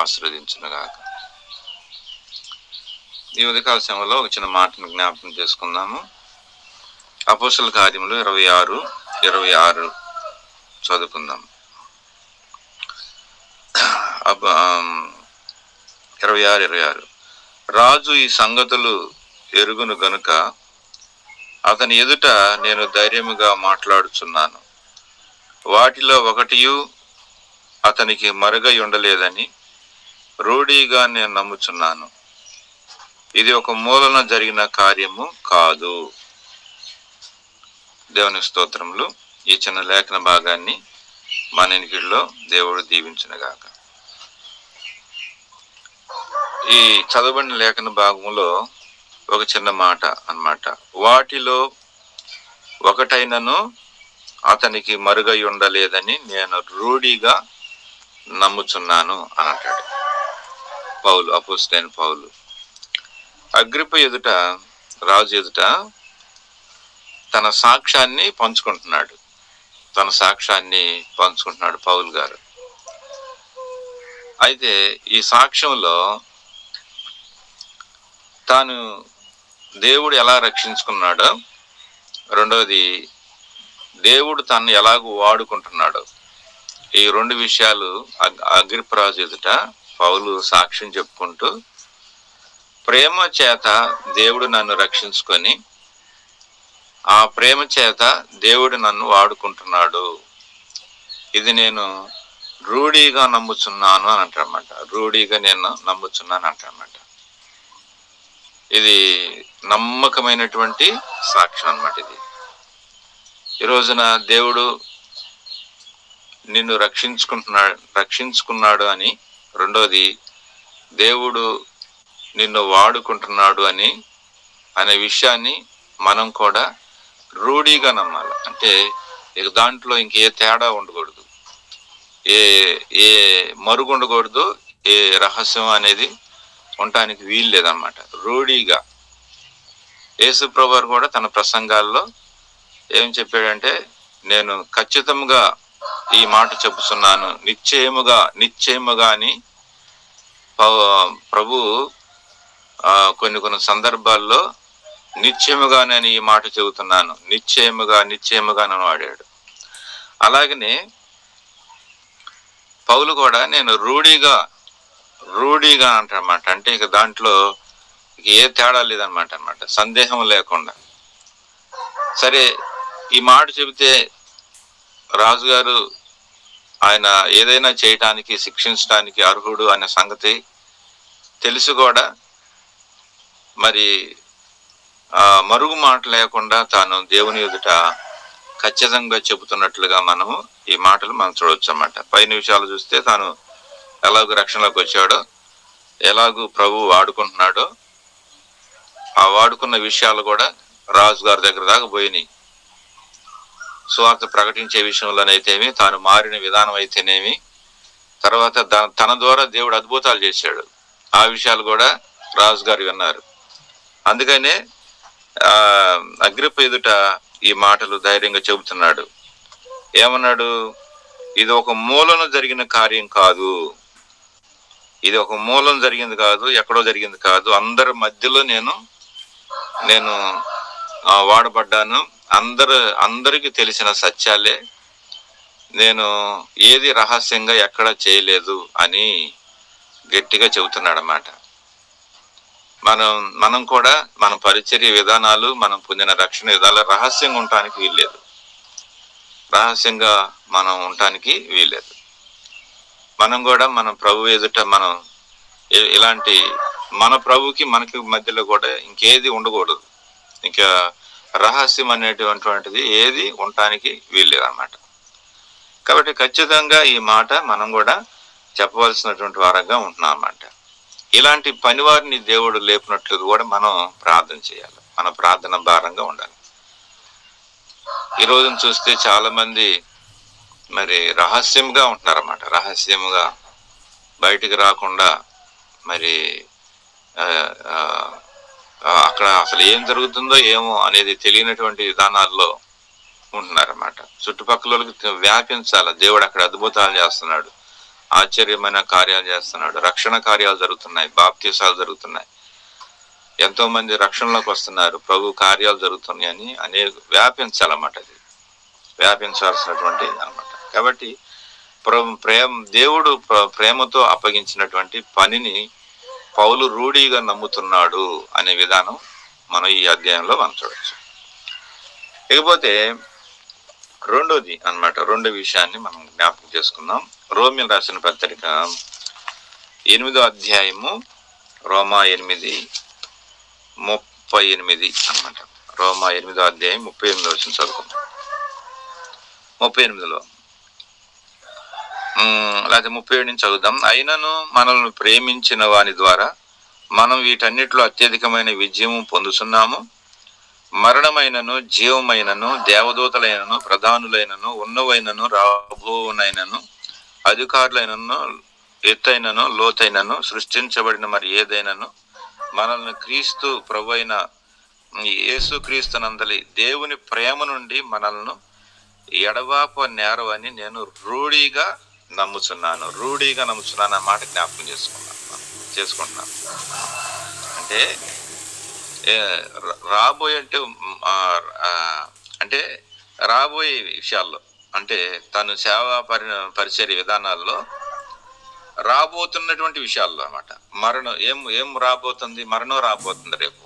ఆశీర్వదించునుగాక. ఈ ఉదయకాల సమయంలో ఒక చిన్న మాటను జ్ఞాపకం చేసుకుందాము. అపోస్తలుల కార్యములు 26 చదువుకుందాం. 26 రాజు ఈ సంగతులు ఎరుగును గనుక అతని ఎదుట నేను ధైర్యముగా మాట్లాడుచున్నాను. వాటిలో ఒకటియు అతనికి మరుగై ఉండలేదని రూఢిగా నేను నమ్ముచున్నాను. ఇది ఒక మూలన జరిగిన కార్యము కాదు. దేవుని స్తోత్రములు. ఈ చిన్న లేఖన భాగాన్ని మన ఇంటిలో దేవుడు దీవించునుగాక. ఈ చదవబడిన లేఖన భాగంలో ఒక చిన్న మాట అన్నమాట. వాటిలో ఒకటైనను అతనికి మరుగై ఉండలేదని నేను రూఢిగా నమ్ముచున్నాను అని అంటాడు పౌలు, అపోస్తలుడైన పౌలు. అగ్రిప్ప ఎదుట, రాజు ఎదుట తన సాక్ష్యాన్ని పంచుకుంటున్నాడు పౌలు గారు. అయితే ఈ సాక్ష్యంలో తాను దేవుడు ఎలా రక్షించుకున్నాడో, రెండవది దేవుడు తను ఎలాగూ వాడుకుంటున్నాడో, ఈ రెండు విషయాలు అగ్రిప్పరాజు ఎదుట పౌలు సాక్ష్యం చెప్పుకుంటూ, ప్రేమ చేత దేవుడు నన్ను రక్షించుకొని ఆ ప్రేమ చేత దేవుడు నన్ను వాడుకుంటున్నాడు, ఇది నేను రూఢిగా నమ్ముచున్నాను అని అంటారన్నమాట. రూఢిగా నేను నమ్ముచున్నాను అంటారన్నమాట. ఇది నమ్మకమైనటువంటి సాక్ష్యం అన్నమాట. ఇది ఈ రోజున దేవుడు నిన్ను రక్షించుకున్నాడు అని, రెండోది దేవుడు నిన్ను వాడుకుంటున్నాడు అనే విషయాన్ని మనం కూడా రూఢిగా నమ్మాలి. అంటే ఇక దాంట్లో ఇంకే తేడా ఉండకూడదు, ఏ మరుగు ఉండకూడదు, ఏ రహస్యం అనేది ఉండటానికి వీలు లేదన్నమాట. రూఢిగా యేసు ప్రభువు కూడా తన ప్రసంగాల్లో ఏం చెప్పాడంటే, నేను ఖచ్చితంగా ఈ మాట చెప్పుచున్నాను, నిశ్చయముగా అని ప్రభు కొన్ని సందర్భాల్లో నిశ్చయముగా నేను ఈ మాట చెబుతున్నాను, నిశ్చయముగా అని వాడాడు. అలాగనే పౌలు కూడా నేను రూఢిగా అంటారన్నమాట. అంటే ఇక దాంట్లో ఏ తేడా లేదన్నమాట, సందేహం లేకుండా. సరే, ఈ మాట చెబితే రాజుగారు ఆయన ఏదైనా చేయటానికి, శిక్షించడానికి అర్హుడు అనే సంగతి తెలిసి కూడా మరి మరుగు మాట లేకుండా తాను దేవుని ఎదుట ఖచ్చితంగా చెబుతున్నట్లుగా మనము ఈ మాటలు మనం చూడవచ్చు అన్నమాట. పైన విషయాలు చూస్తే తాను ఎలాగూ రక్షణలోకి వచ్చాడో, ఎలాగూ ప్రభు వాడుకుంటున్నాడో, ఆ వాడుకున్న విషయాలు కూడా రాజుగారి దగ్గర దాకా పోయినాయి. సువార్త ప్రకటించే విషయంలోనైతేమి, తాను మారిన విధానం అయితేనేమి, తర్వాత తన ద్వారా దేవుడు అద్భుతాలు చేశాడు, ఆ విషయాలు కూడా రాజుగారు విన్నారు. అందుకనే అగ్రిప్ప ఎదుట ఈ మాటలు ధైర్యంగా చెబుతున్నాడు. ఏమన్నాడు? ఇది ఒక మూలన జరిగిన కార్యం కాదు, ఇది ఒక మూలం జరిగింది కాదు, ఎక్కడో జరిగింది కాదు, అందరి మధ్యలో నేను వాడబడ్డాను, అందరికి తెలిసిన సత్యాలే, నేను ఏది రహస్యంగా ఎక్కడ చేయలేదు అని గట్టిగా చెబుతున్నాడు అన్నమాట. మనం కూడా మన పరిచర్య విధానాలు, మనం పొందిన రక్షణ విధానాలు రహస్యంగా ఉండటానికి వీల్లేదు, రహస్యంగా మనం ఉండటానికి వీల్లేదు. మనం కూడా మన ప్రభు ఎదుట మనం ఇలాంటి మన ప్రభుకి మనకి మధ్యలో కూడా ఇంకేది ఉండకూడదు, ఇంకా రహస్యం అనేటువంటిది ఏది ఉండటానికి వీల్లేదు అన్నమాట. కాబట్టి ఖచ్చితంగా ఈ మాట మనం కూడా చెప్పవలసినటువంటి వారంగా ఉంటున్నాం అన్నమాట. ఇలాంటి పనివారిని దేవుడు లేపినట్లు కూడా మనం ప్రార్థన చేయాలి, మన ప్రార్థన భారంగా ఉండాలి. ఈ రోజున చూస్తే చాలా మంది మరి రహస్యంగా ఉంటున్నారన్నమాట. రహస్యంగా బయటికి రాకుండా మరి అక్కడ అసలు ఏం జరుగుతుందో ఏమో అనేది తెలియనటువంటి విధానాల్లో ఉంటున్నారన్నమాట. చుట్టుపక్కల వ్యాపించాలి, దేవుడు అక్కడ అద్భుతాలు చేస్తున్నాడు, ఆశ్చర్యమైన కార్యాలు చేస్తున్నాడు. రక్షణ కార్యాలు జరుగుతున్నాయి, బాప్తీసాలు జరుగుతున్నాయి, ఎంతో మంది రక్షణలోకి వస్తున్నారు, ప్రభు కార్యాలు జరుగుతున్నాయి అని అనేక వ్యాపించాలన్నమాట. అది వ్యాపించాల్సినటువంటి అనమాట. కాబట్టి దేవుడు ప్రేమతో అప్పగించినటువంటి పనిని పౌలు రూఢిగా నమ్ముతున్నాడు అనే విధానం మనం ఈ అధ్యాయంలో మనం చూడవచ్చు. ఇకపోతే రెండోది అన్నమాట, రెండో విషయాన్ని మనం జ్ఞాపకం చేసుకుందాం. రోమియోలు రాసిన పత్రిక 8వ అధ్యాయము, రోమా 8:38 అన్నమాట. రోమా 8వ అధ్యాయం 38 వచ్చిన చదువుకుందాం. 38లో లేకపోతే 37 నుంచి చదువుదాం. అయినను మనల్ని ప్రేమించిన వాని ద్వారా మనం వీటన్నిటిలో అత్యధికమైన విజయము పొందుతున్నాము. మరణమైనను, జీవమైనను, దేవదూతలైనను, ప్రధానులైనను, ఉన్నవైనను, రాబోనైనను, అధికారులైనను, ఎత్తైనను, లోతైనను, సృష్టించబడిన మరి ఏదైనను మనల్ని క్రీస్తు ప్రభువైన యేసుక్రీస్తునందలి దేవుని ప్రేమ నుండి మనల్ని ఎడబాప నేరవని నేను రూఢిగా నమ్ముచున్నాను అన్న మాట జ్ఞాపకం చేసుకుంటున్నాను. అంటే అంటే రాబోయే విషయాల్లో, అంటే తను సేవా పరిచర్య విధానాల్లో రాబోతున్నటువంటి విషయాల్లో అన్నమాట. మరణం ఏం రాబోతుంది? మరణం రాబోతుంది రేపు.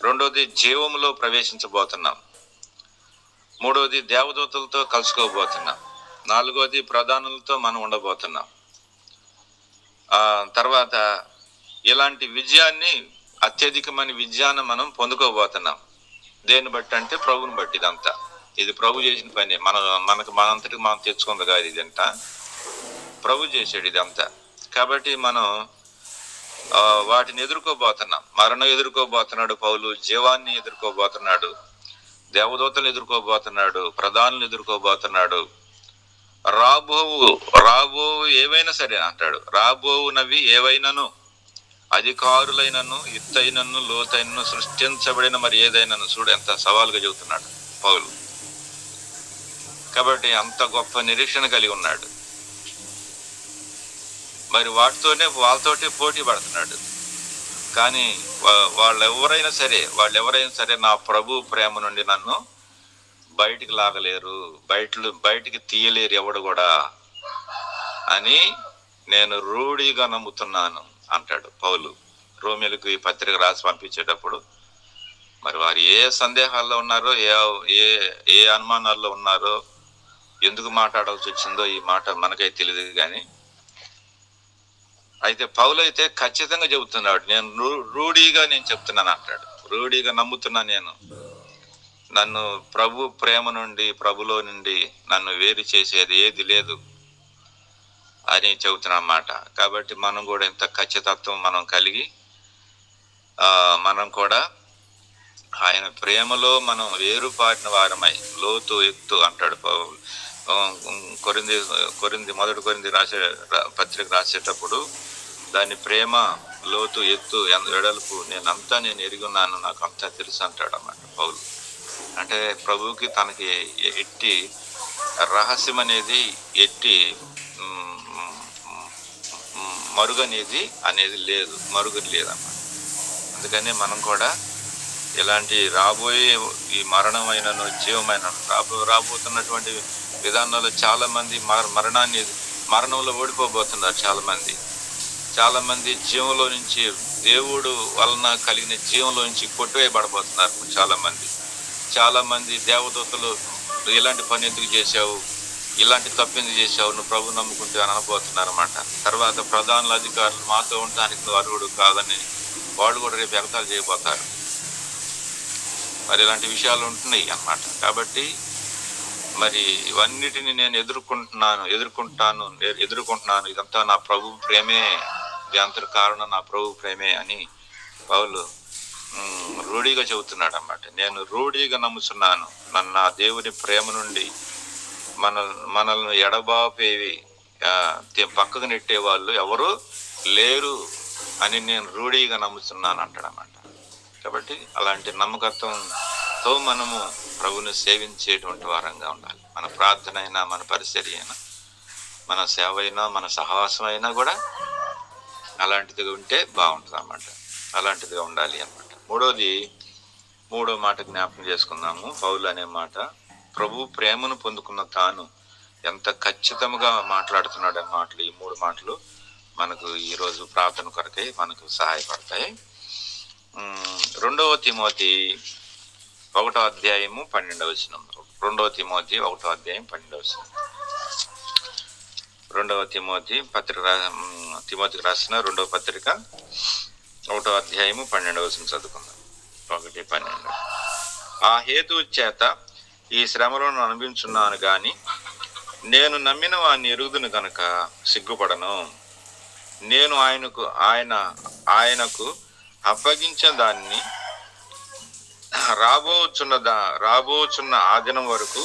రెండోది జీవములో ప్రవేశించబోతున్నాం. మూడోది దేవదూతలతో కలుసుకోబోతున్నాం. నాలుగోది ప్రధానులతో మనం ఉండబోతున్నాం. తర్వాత ఇలాంటి విజయాన్ని, అత్యధికమైన విజయాన్ని మనం పొందుకోబోతున్నాం. దేన్ని బట్టి అంటే ప్రభుని బట్టి. ఇదంతా ఇది ప్రభు చేసిన పని. మనంతటికి మనం తెచ్చుకుంది కాదు, ఇదంతా ప్రభు చేసాడు ఇదంతా. కాబట్టి మనం వాటిని ఎదుర్కోబోతున్నాం. మరణం ఎదుర్కోబోతున్నాడు పౌలు, జీవాన్ని ఎదుర్కోబోతున్నాడు, దేవదూతలు ఎదుర్కోబోతున్నాడు, ప్రధానులు ఎదుర్కోబోతున్నాడు. రాబో ఏవైనా సరే అంటాడు. రాబోవునవి ఏవైనాను, అధికారులైనను, ఎత్తైనను, లోతైనను, సృష్టించబడిన మరి ఏదైనాను. చూడు ఎంత సవాలుగా చెబుతున్నాడు పౌలు. కాబట్టి అంత గొప్ప నిరీక్షణ కలిగి ఉన్నాడు. మరి వాళ్ళతోటే పోటీ పడుతున్నాడు. కానీ వాళ్ళెవరైనా సరే నా ప్రభు ప్రేమ నుండి నన్ను బయటికి లాగలేరు, బయటికి తీయలేరు ఎవడు కూడా అని నేను రూఢిగా నమ్ముతున్నాను అంటాడు పౌలు. రోమియోలకు ఈ పత్రిక రాసి పంపించేటప్పుడు మరి వారు ఏ సందేహాల్లో ఉన్నారో, ఏ అనుమానాల్లో ఉన్నారో, ఎందుకు మాట్లాడాల్సి వచ్చిందో ఈ మాట మనకైతే తెలియదు. కానీ అయితే పౌలు అయితే ఖచ్చితంగా చెబుతున్నాడు, నేను రూఢిగా చెప్తున్నాను అంటాడు. రూఢిగా నమ్ముతున్నా నేను. నన్ను ప్రభు ప్రేమ నుండి, ప్రభులో నుండి నన్ను వేరు చేసేది ఏది లేదు అని చెబుతున్నా అన్నమాట. కాబట్టి మనం కూడా ఇంత ఖచ్చితత్వం మనం కలిగి మనం కూడా ఆయన ప్రేమలో మనం వేరుపాటిన వారమై, లోతు ఎత్తు అంటాడు మొదటి కొరింథీ రాసే పత్రిక రాసేటప్పుడు దాని ప్రేమ, లోతు, ఎత్తు, వెడల్పు నేను ఎరిగి ఉన్నాను, నాకు అంతా తెలుసు అంటాడు అన్నమాట పౌలు. అంటే ప్రభువుకి తనకి ఎట్టి రహస్యం ఎట్టి మరుగు లేదు, మరుగురు లేదన్నమాట. అందుకని మనం కూడా ఇలాంటి రాబోయే ఈ మరణమైనను, జీవమైన రాబోతున్నటువంటి విధానాల్లో చాలా మంది మరణంలో ఓడిపోబోతున్నారు. చాలా మంది జీవంలో నుంచి, దేవుడు వలన కలిగిన జీవంలో నుంచి కొట్టివేయబడబోతున్నారు. చాలా మంది దేవదూతలు ఇలాంటి పని ఎందుకు చేశావు, ఇలాంటి తప్పు ఎందుకు చేశావు, నువ్వు ప్రభు నమ్ముకుంటే అని అనబోతున్నారు అన్నమాట. తర్వాత ప్రధానుల అధికారులు మాతో ఉండటానికి నువ్వు అర్హుడు కాదని వాళ్ళు కూడా రేపు ఎగతాళి చేయబోతారు. మరి ఇలాంటి విషయాలు ఉంటున్నాయి అన్నమాట. కాబట్టి మరి ఇవన్నిటిని నేను ఎదుర్కొంటున్నాను. ఇదంతా నా ప్రభు ప్రేమే, ఇది అంతటి కారణం నా ప్రభు ప్రేమే అని పౌలు రూఢిగా చెబుతున్నాడు అన్నమాట. నేను రూఢిగా నమ్ముతున్నాను, నా దేవుని ప్రేమ నుండి మనల్ని ఎడబాపేవి, పక్కకు నెట్టే వాళ్ళు ఎవరు లేరు అని నేను రూఢిగా నమ్ముతున్నాను అంటాడన్నమాట. కాబట్టి అలాంటి నమ్మకత్వంతో మనము ప్రభుని సేవించేటువంటి వారంగా ఉండాలి. మన ప్రార్థన అయినా, మన పరిచర్య అయినా మన సేవ అయినా మన సహవాసం అయినా కూడా అలాంటిదిగా ఉంటే బాగుంటుంది అన్నమాట. అలాంటిదిగా ఉండాలి అన్నమాట. మూడో మాట జ్ఞాపకం చేసుకుందాము. పౌలు అనే మాట, ప్రభు ప్రేమను పొందుకున్న తాను ఎంత ఖచ్చితంగా మాట్లాడుతున్నాడు అనే మాటలు, ఈ 3 మాటలు మనకు ఈరోజు ప్రార్థన కొరకై మనకు సహాయపడతాయి. 2 తిమోతి 1వ అధ్యాయము 12వ వచనం. 2 తిమోతి 1వ అధ్యాయం 12వ వచనం. 2వ తిమోతికి రాసిన 2వ పత్రిక 1వ అధ్యాయము 12వ వచనం చదువుకుందాం. 1:12. ఆ హేతువు చేత ఈ శ్రమలను అనుభవించున్నాను గాని నేను నమ్మిన వాడిని ఎరుగుదును గనక సిగ్గుపడను. నేను ఆయనకు అప్పగించిన దాన్ని రాబోచున్న ఆ దినం వరకు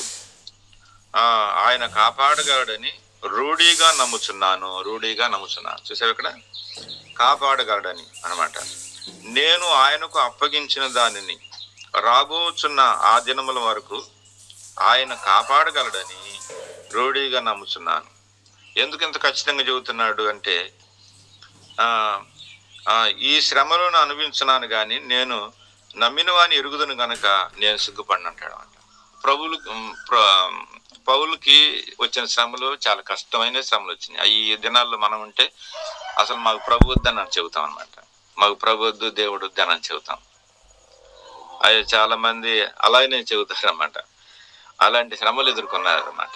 ఆయన కాపాడగలడని రూఢీగా నమ్ముచున్నాను. చూసారు ఇక్కడ, కాపాడగలడని అన్నమాట. నేను ఆయనకు అప్పగించిన దానిని రాబోచున్న ఆ దినముల వరకు ఆయన కాపాడగలడని రూఢీగా నమ్ముచున్నాను. ఎందుకు ఇంత ఖచ్చితంగా చెబుతున్నాడు అంటే, ఈ శ్రమలను అనుభవించున్నాను కానీ నేను నమ్మిన వాని ఎరుగుదును గనక నేను సిగ్గుపడినంటాడు అంట. పౌలుకి వచ్చిన శ్రమలు చాలా కష్టమైన శ్రమలు వచ్చినాయి. ఈ దినాల్లో మనం ఉంటే అసలు మాకు ప్రభు వద్దని చెబుతాం అనమాట. మాకు ప్రభు వద్దు, దేవుడు వద్దని చెబుతాం. అవి చాలా మంది అలాగనే చెబుతారు అన్నమాట. అలాంటి శ్రమలు ఎదుర్కొన్నారు అన్నమాట.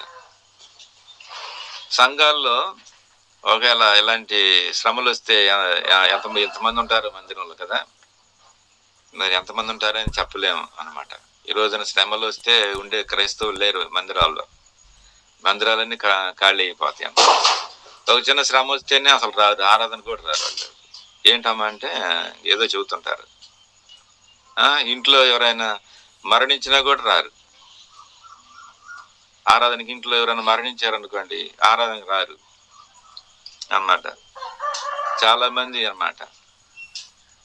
సంఘాల్లో ఒకవేళ ఇలాంటి శ్రమలు వస్తే ఎంతమంది ఉంటారు మందిరంలో కదా, మరి ఎంతమంది ఉంటారని చెప్పలేము అన్నమాట. ఈ రోజున శ్రమలు వస్తే ఉండే క్రైస్తవులు లేరు మందిరాల్లో. మందిరాలన్నీ ఖాళీ అయిపోతాయి అన్నమాట. ఒక చిన్న శ్రమ వస్తేనే అసలు రాదు, ఆరాధన కూడా రారు వాళ్ళు. ఏంటమ్మా అంటే ఏదో చెబుతుంటారు. ఇంట్లో ఎవరైనా మరణించినా కూడా రారు ఆరాధనకి. ఇంట్లో ఎవరైనా మరణించారనుకోండి, ఆరాధనకి రారు అన్నమాట చాలా మంది అన్నమాట.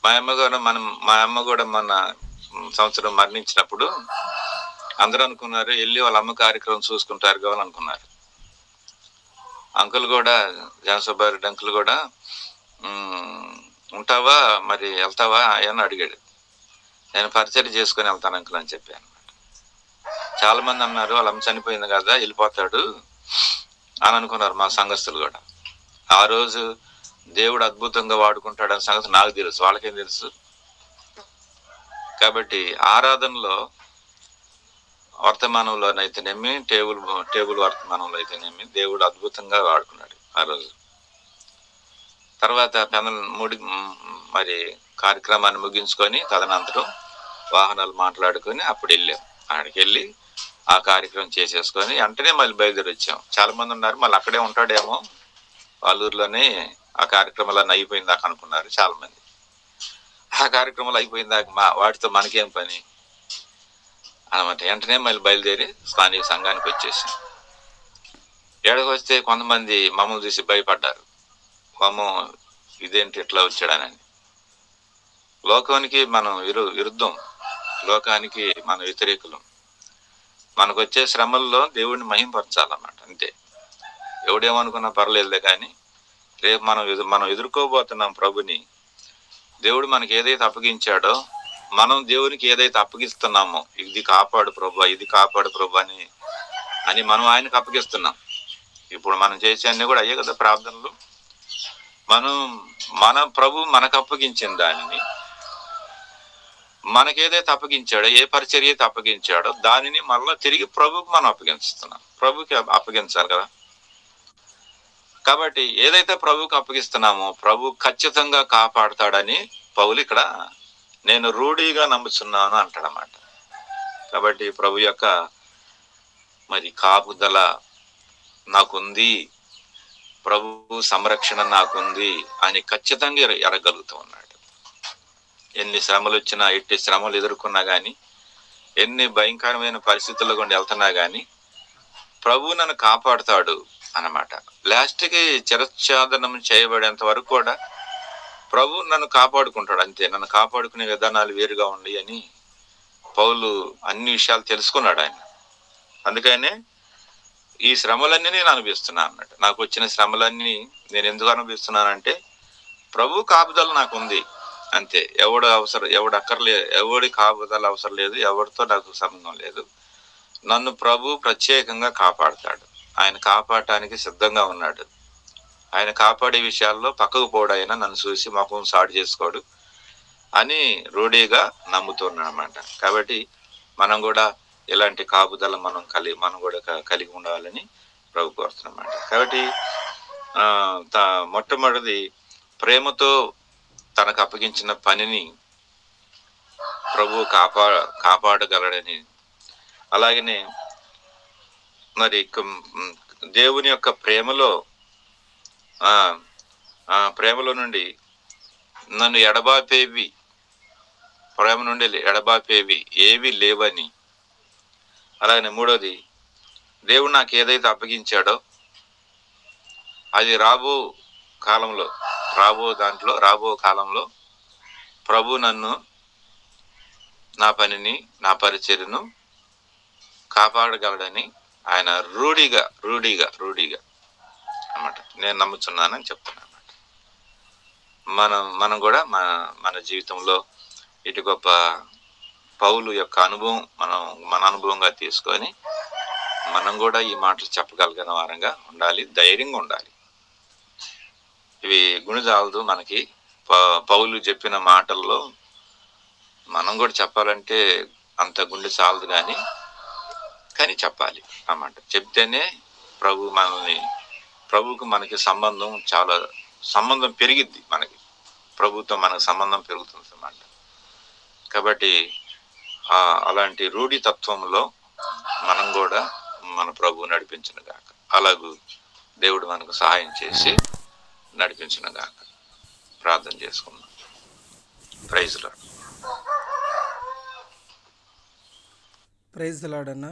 మా అమ్మ కూడా మన సంవత్సరం మరణించినప్పుడు అందరూ అనుకున్నారు వెళ్ళి వాళ్ళ అమ్మ కార్యక్రమం చూసుకుంటారు కావాలి అనుకున్నారు. అంకుల్ కూడా, జనసుబ్బారెడ్డి అంకుల్ కూడా ఉంటావా మరి వెళ్తావా అని అడిగాడు. నేను పరిచయం చేసుకొని వెళ్తాను అంకుల్ అని చెప్పాను అనమాట. చాలా మంది అన్నారు వాళ్ళ అమ్మ చనిపోయింది కదా వెళ్ళిపోతాడు అని అనుకున్నారు మా సంఘస్థులు కూడా. ఆ రోజు దేవుడు అద్భుతంగా వాడుకుంటాడని సంగతి నాకు తెలుసు, వాళ్ళకేం తెలుసు. కాబట్టి ఆరాధనలో వర్తమానంలోనైతేనేమి, టేబుల్ వర్తమానంలో అయితేనేమి దేవుడు అద్భుతంగా వాడుకున్నాడు ఆ రోజు. తర్వాత మరి కార్యక్రమాన్ని ముగించుకొని తదనంతరం వాహనాలు మాట్లాడుకొని అప్పుడు వెళ్ళాం. అక్కడికి వెళ్ళి ఆ కార్యక్రమం చేసేసుకొని వెంటనే మళ్ళీ బయలుదేరి వచ్చాం. చాలా మంది ఉన్నారు మళ్ళీ అక్కడే ఉంటాడేమో వాళ్ళ ఊర్లోనే ఆ కార్యక్రమాలన్నీ అయిపోయిందాక అనుకున్నారు చాలా మంది. ఆ కార్యక్రమాలు అయిపోయిందాక వాటితో మనకేం పని అనమాట. వెంటనే మళ్ళీ బయలుదేరి స్థానిక సంఘానికి వచ్చేసాం. ఏడకి వస్తే కొంతమంది మమ్మల్ని చూసి భయపడ్డారు. ఇదేంటి ఇట్లా వచ్చాడనని. లోకానికి మనం విరుద్ధం, లోకానికి మన వ్యతిరేకులం. మనకు వచ్చే శ్రమల్లో దేవుడిని మహింపరచాలన్నమాట, అంతే. ఎవడేమనుకున్నా పర్లేదులే కానీ రేపు మనం ఎదుర్కోబోతున్నాం ప్రభుని. దేవుడు మనకి ఏదైతే అప్పగించాడో మనం దేవునికి ఏదైతే అప్పగిస్తున్నామో, ఇది కాపాడు ప్రభు, ఇది కాపాడు ప్రభు అని మనం ఆయనకు అప్పగిస్తున్నాం. ఇప్పుడు మనం చేసే అన్ని కూడా అయ్యే కదా ప్రార్థనలు. మన ప్రభు మనకు అప్పగించిన దానిని, మనకేదైతే అప్పగించాడో, ఏ పరిచర్య అయితే అప్పగించాడో దానిని మళ్ళీ తిరిగి ప్రభుకి మనం అప్పగిస్తున్నాం. ప్రభుకి అప్పగించాలి కదా. కాబట్టి ఏదైతే ప్రభుకి అప్పగిస్తున్నామో ప్రభు ఖచ్చితంగా కాపాడుతాడని పౌలు ఇక్కడ నేను రూఢీగా నమ్ముచున్నాను అంటాడన్నమాట. కాబట్టి ప్రభు యొక్క మరి కాపుదల నాకుంది, ప్రభు సంరక్షణ నాకుంది అని ఖచ్చితంగా ఎరగలుగుతూ ఉన్నాడు. ఎన్ని శ్రమలు వచ్చినా, ఎట్టి శ్రమలు ఎదుర్కొన్నా కానీ, ఎన్ని భయంకరమైన పరిస్థితుల్లో గుండా వెళ్తున్నా కానీ ప్రభు నన్ను కాపాడుతాడు అన్నమాట. లాస్ట్కి చిరఛాదనం చేయబడేంత వరకు కూడా ప్రభు నన్ను కాపాడుకుంటాడు, అంతే. నన్ను కాపాడుకునే విధానాలు వేరుగా ఉన్నాయి అని పౌలు అన్ని విషయాలు తెలుసుకున్నాడు ఆయన. అందుకనే ఈ శ్రమలన్నీ నేను అనుభవిస్తున్నాను అన్నట్టు. నాకు వచ్చిన శ్రమలన్నీ నేను ఎందుకు అనుభవిస్తున్నానంటే ప్రభు కాపుదల నాకు ఉంది అంతే. ఎవడి కాపుదల అవసరం లేదు, ఎవరితో నాకు సంబంధం లేదు. నన్ను ప్రభు ప్రత్యేకంగా కాపాడుతాడు. ఆయన కాపాడటానికి సిద్ధంగా ఉన్నాడు. ఆయన కాపాడే విషయాల్లో పక్కకు పోడైనా నన్ను చూసి ముఖం సాటు చేసుకోడు అని రూఢీగా నమ్ముతున్నాను అన్నమాట. కాబట్టి మనం కూడా ఇలాంటి కాపుదల మనం కూడా కలిగి ఉండాలని ప్రభు కోరుతున్నమాట. కాబట్టి మొట్టమొదటిది ప్రేమతో తనకు అప్పగించిన పనిని ప్రభు కాపాడగలడని, అలాగనే మరి దేవుని యొక్క ప్రేమలో నుండి నన్ను ప్రేమ నుండి ఎడబాపేవి ఏవి లేవని, అలాగనే మూడోది దేవుడు నాకు ఏదైతే అప్పగించాడో అది రాబో కాలంలో ప్రభు నన్ను, నా పనిని, నా పరిచర్యను కాపాడగలడని ఆయన రూఢిగా అన్నమాట నేను నమ్ముతున్నానని చెప్తున్నాను అన్నమాట. మనం కూడా మన జీవితంలో ఇటు గొప్ప పౌలు యొక్క అనుభవం మన అనుభవంగా తీసుకొని మనం కూడా ఈ మాటలు చెప్పగలిగిన వారంగా ఉండాలి, ధైర్యంగా ఉండాలి. ఇవి గుణజాలదు మనకి. పౌలు చెప్పిన మాటల్లో మనం కూడా చెప్పాలంటే అంత గుండె చాలదు కానీ చెప్పాలి అన్నమాట. చెప్తేనే ప్రభువుకు మనకి సంబంధం పెరిగిద్ది. మనకి ప్రభుతో మనకు సంబంధం పెరుగుతుంది అన్నమాట. కాబట్టి అలాంటి రూఢి తత్వంలో మనం కూడా మన ప్రభు నడిపించిన గాక. అలాగూ దేవుడు మనకు సహాయం చేసి నడిపించిన గాక. ప్రార్థన చేసుకుందాం. Praise lord. ప్రైజ్ లార్డ్ అన్న.